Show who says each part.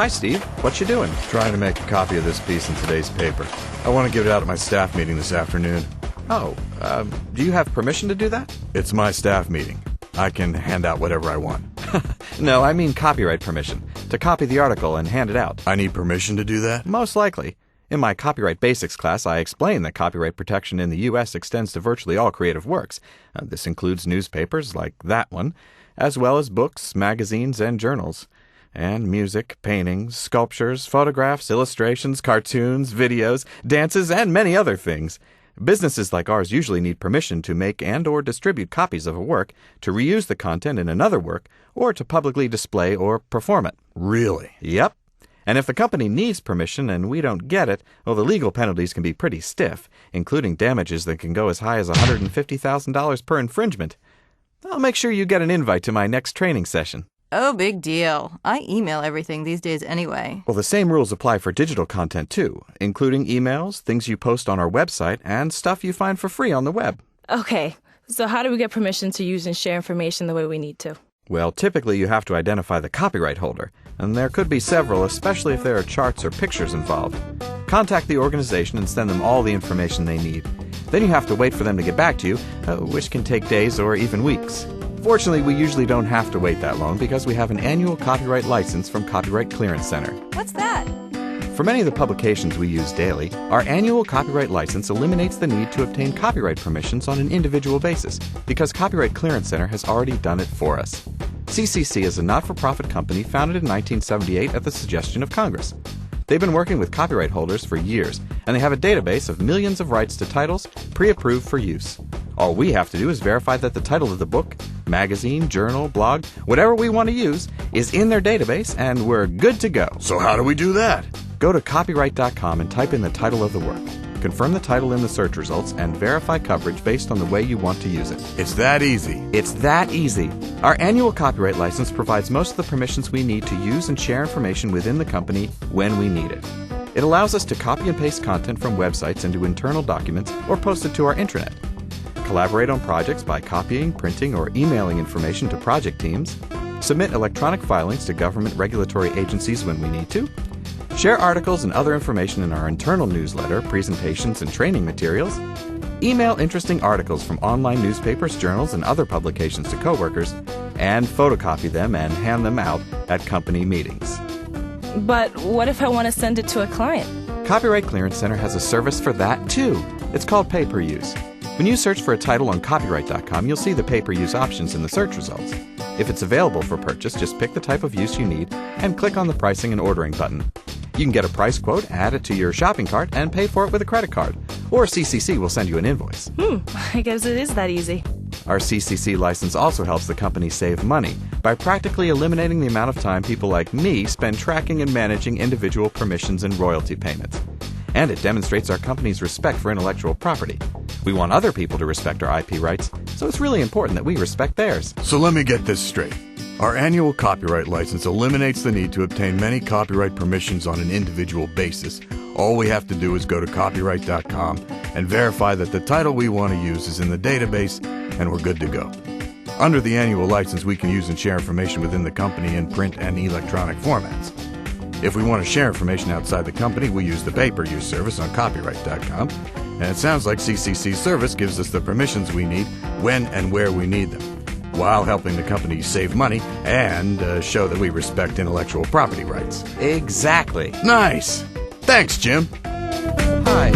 Speaker 1: Hi, Steve. What you doing?
Speaker 2: Trying to make a copy of this piece in today's paper. I want to give it out at my staff meeting this afternoon.
Speaker 1: Oh, do you have permission to do that?
Speaker 2: It's my staff meeting. I can hand out whatever I want.
Speaker 1: No, I mean copyright permission. To copy the article and hand it out.
Speaker 2: I need permission to do that?
Speaker 1: Most likely. In my Copyright Basics class, I explain that copyright protection in the U.S. extends to virtually all creative works. This includes newspapers, like that one, as well as books, magazines, and journals. And music, paintings, sculptures, photographs, illustrations, cartoons, videos, dances, and many other things. Businesses like ours usually need permission to make and/or distribute copies of a work, to reuse the content in another work, or to publicly display or perform it.
Speaker 2: Really?
Speaker 1: Yep. And if the company needs permission and we don't get it, well, the legal penalties can be pretty stiff, including damages that can go as high as $150,000 per infringement. I'll make sure you get an invite to my next training session.
Speaker 3: Oh, big deal. I email everything these days anyway.
Speaker 1: Well, the same rules apply for digital content, too, including emails, things you post on our website, and stuff you find for free on the web.
Speaker 4: Okay, so how do we get permission to use and share information the way we need to?
Speaker 1: Well, typically you have to identify the copyright holder, and there could be several, especially if there are charts or pictures involved. Contact the organization and send them all the information they need. Then you have to wait for them to get back to you, which can take days or even weeks. Fortunately, we usually don't have to wait that long because we have an annual copyright license from Copyright Clearance Center.
Speaker 3: What's that?
Speaker 1: For many of the publications we use daily, our annual copyright license eliminates the need to obtain copyright permissions on an individual basis because Copyright Clearance Center has already done it for us. CCC is a not-for-profit company founded in 1978 at the suggestion of Congress. They've been working with copyright holders for years, and they have a database of millions of rights to titles pre-approved for use. All we have to do is verify that the title of the book, magazine, journal, blog, whatever we want to use, is in their database, and we're good to go.
Speaker 2: So how do we do that?
Speaker 1: Go to copyright.com and type in the title of the work. Confirm the title in the search results and verify coverage based on the way you want to use it.
Speaker 2: It's that easy.
Speaker 1: It's that easy. Our annual copyright license provides most of the permissions we need to use and share information within the company when we need it. It allows us to copy and paste content from websites into internal documents or post it to our intranet. Collaborate on projects by copying, printing, or emailing information to project teams. Submit electronic filings to government regulatory agencies when we need to. Share articles and other information in our internal newsletter, presentations, and training materials. Email interesting articles from online newspapers, journals, and other publications to coworkers, and photocopy them and hand them out at company meetings.
Speaker 4: But what if I want to send it to a client?
Speaker 1: Copyright Clearance Center has a service for that, too. It's called pay-per-use. When you search for a title on copyright.com, you'll see the pay-per-use options in the search results. If it's available for purchase, just pick the type of use you need and click on the pricing and ordering button. You can get a price quote, add it to your shopping cart, and pay for it with a credit card. Or CCC will send you an invoice.
Speaker 4: I guess it is that easy.
Speaker 1: Our CCC license also helps the company save money by practically eliminating the amount of time people like me spend tracking and managing individual permissions and royalty payments. And it demonstrates our company's respect for intellectual property. We want other people to respect our IP rights, so it's really important that we respect theirs.
Speaker 2: So let me get this straight. Our annual copyright license eliminates the need to obtain many copyright permissions on an individual basis. All we have to do is go to copyright.com and verify that the title we want to use is in the database, and we're good to go. Under the annual license, we can use and share information within the company in print and electronic formats. If we want to share information outside the company, we use the pay-per-use service on copyright.com, and it sounds like CCC's service gives us the permissions we need when and where we need them, while helping the company save money and show that we respect intellectual property rights.
Speaker 1: Exactly.
Speaker 2: Nice! Thanks, Jim.
Speaker 1: Hi,